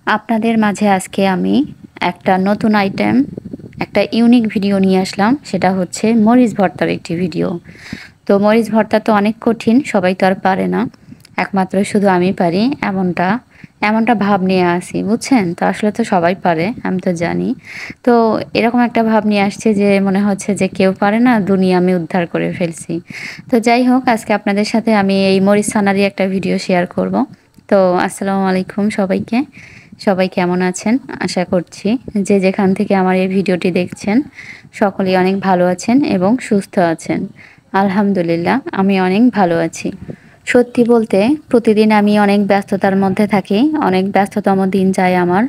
আপনাদের মাঝে আজকে আমি একটা নতুন আইটেম, একটা ইউনিক ভিডিও নিয়ে আসলাম। সেটা হচ্ছে মরিচ ভর্তার একটি ভিডিও। তো মরিচ ভর্তা তো অনেক কঠিন, সবাই তো আর পারে না। একমাত্র শুধু আমি পারি এমনটা ভাব নিয়ে আসি, বুঝছেন? তো আসলে তো সবাই পারে, আমি তো জানি। তো এরকম একটা ভাব নিয়ে আসছে যে মনে হচ্ছে যে কেউ পারে না, দুনিয়া আমি উদ্ধার করে ফেলছি। তো যাই হোক, আজকে আপনাদের সাথে আমি এই মরিচ ছানারই একটা ভিডিও শেয়ার করব। তো আসসালামু আলাইকুম সবাইকে। সবাই কেমন আছেন? আশা করছি যে যেখান থেকে আমার এই ভিডিওটি দেখছেন সকলেই অনেক ভালো আছেন এবং সুস্থ আছেন। আলহামদুলিল্লাহ, আমি অনেক ভালো আছি। সত্যি বলতে প্রতিদিন আমি অনেক ব্যস্ততার মধ্যে থাকি, অনেক ব্যস্ততম দিন যায় আমার।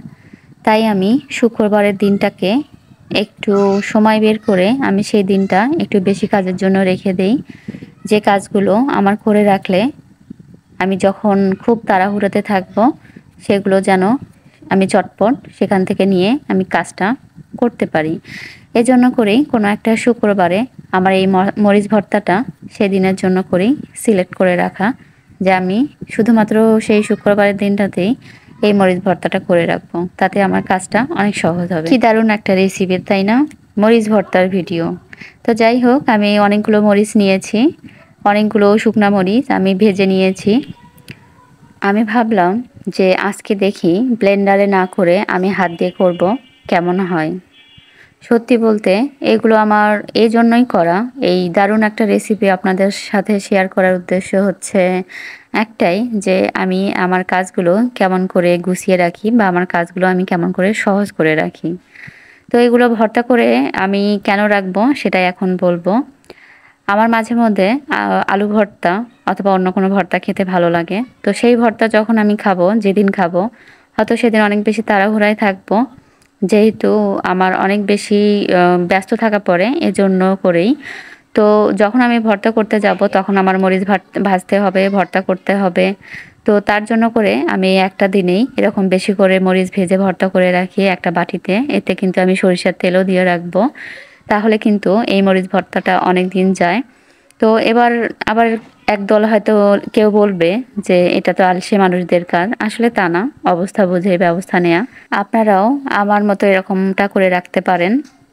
তাই আমি শুক্রবারের দিনটাকে একটু সময় বের করে আমি সেই দিনটা একটু বেশি কাজের জন্য রেখে দেই। যে কাজগুলো আমার করে রাখলে আমি যখন খুব তাড়াহুড়োতে থাকবো, সেগুলো যেন আমি চটপট সেখান থেকে নিয়ে আমি কাজটা করতে পারি। এজন্য করেই কোনো একটা শুক্রবারে আমার এই মরিচ ভর্তাটা সেদিনের জন্য করেই সিলেক্ট করে রাখা, যে আমি শুধুমাত্র সেই শুক্রবারের দিনটাতেই এই মরিচ ভর্তাটা করে রাখবো। তাতে আমার কাজটা অনেক সহজ হবে। কি দারুণ একটা রেসিপি, তাই না? মরিচ ভর্তার ভিডিও। তো যাই হোক, আমি অনেকগুলো মরিচ নিয়েছি, অনেকগুলো শুকনা মরিচ আমি ভেজে নিয়েছি। আমি ভাবলাম যে আজকে দেখি ব্লেন্ডারে না করে আমি হাত দিয়ে করব, কেমন হয়। সত্যি বলতে এগুলো আমার এই জন্যই করা, এই দারুণ একটা রেসিপি আপনাদের সাথে শেয়ার করার উদ্দেশ্য হচ্ছে একটাই, যে আমি আমার কাজগুলো কেমন করে গুছিয়ে রাখি বা আমার কাজগুলো আমি কেমন করে সহজ করে রাখি। তো এগুলো ভর্তা করে আমি কেন রাখবো সেটাই এখন বলবো। আমার মাঝে মধ্যে আলু ভর্তা অথবা অন্য কোনো ভর্তা খেতে ভালো লাগে। তো সেই ভর্তা যখন আমি খাবো, যেদিন খাবো, হয়তো সেদিন অনেক বেশি তাড়াহুড়ায় থাকবো। যেহেতু আমার অনেক বেশি ব্যস্ত থাকা পড়ে, এজন্য করেই। তো যখন আমি ভর্তা করতে যাব তখন আমার মরিচ ভাজতে হবে, ভর্তা করতে হবে। তো তার জন্য করে আমি একটা দিনেই এরকম বেশি করে মরিচ ভেজে ভর্তা করে রাখি একটা বাটিতে। এতে কিন্তু আমি সরিষার তেলও দিয়ে রাখবো। তাহলে কিন্তু এই মরিচ ভর্তাটা অনেক দিন যায়। তো এবার আবার একদল হয়তো কেউ বলবে যে এটা তো আলসে মানুষদের কাজ। আসলে তা না, অবস্থা বুঝে ব্যবস্থা নেয়া। আপনারাও আমার মতো এরকমটা করে রাখতে পারেন,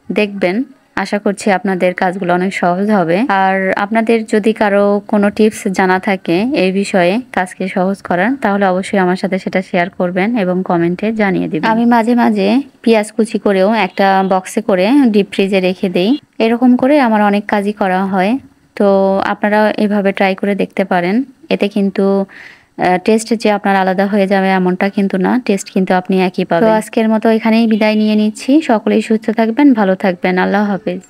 দেখবেন আশা করছি আপনাদের কাজগুলো অনেক সহজ হবে। আর আপনাদের যদি কারো কোনো টিপস জানা থাকে এই বিষয়ে কাজকে সহজ করার, তাহলে অবশ্যই আমার সাথে সেটা শেয়ার করবেন এবং কমেন্টে জানিয়ে দিবেন। আমি মাঝে মাঝে পেঁয়াজ কুচি করেও একটা বক্সে করে ডিপ ফ্রিজে রেখে দেই। এরকম করে আমার অনেক কাজই করা হয়। তো আপনারা এভাবে ট্রাই করে দেখতে পারেন। এতে কিন্তু টেস্ট যে আপনার আলাদা হয়ে যাবে এমনটা কিন্তু না, টেস্ট কিন্তু আপনি একই পাবেন। তো আজকের মতো এখানেই বিদায় নিয়ে নিচ্ছি। সকলেই সুস্থ থাকবেন, ভালো থাকবেন। আল্লাহ হাফেজ।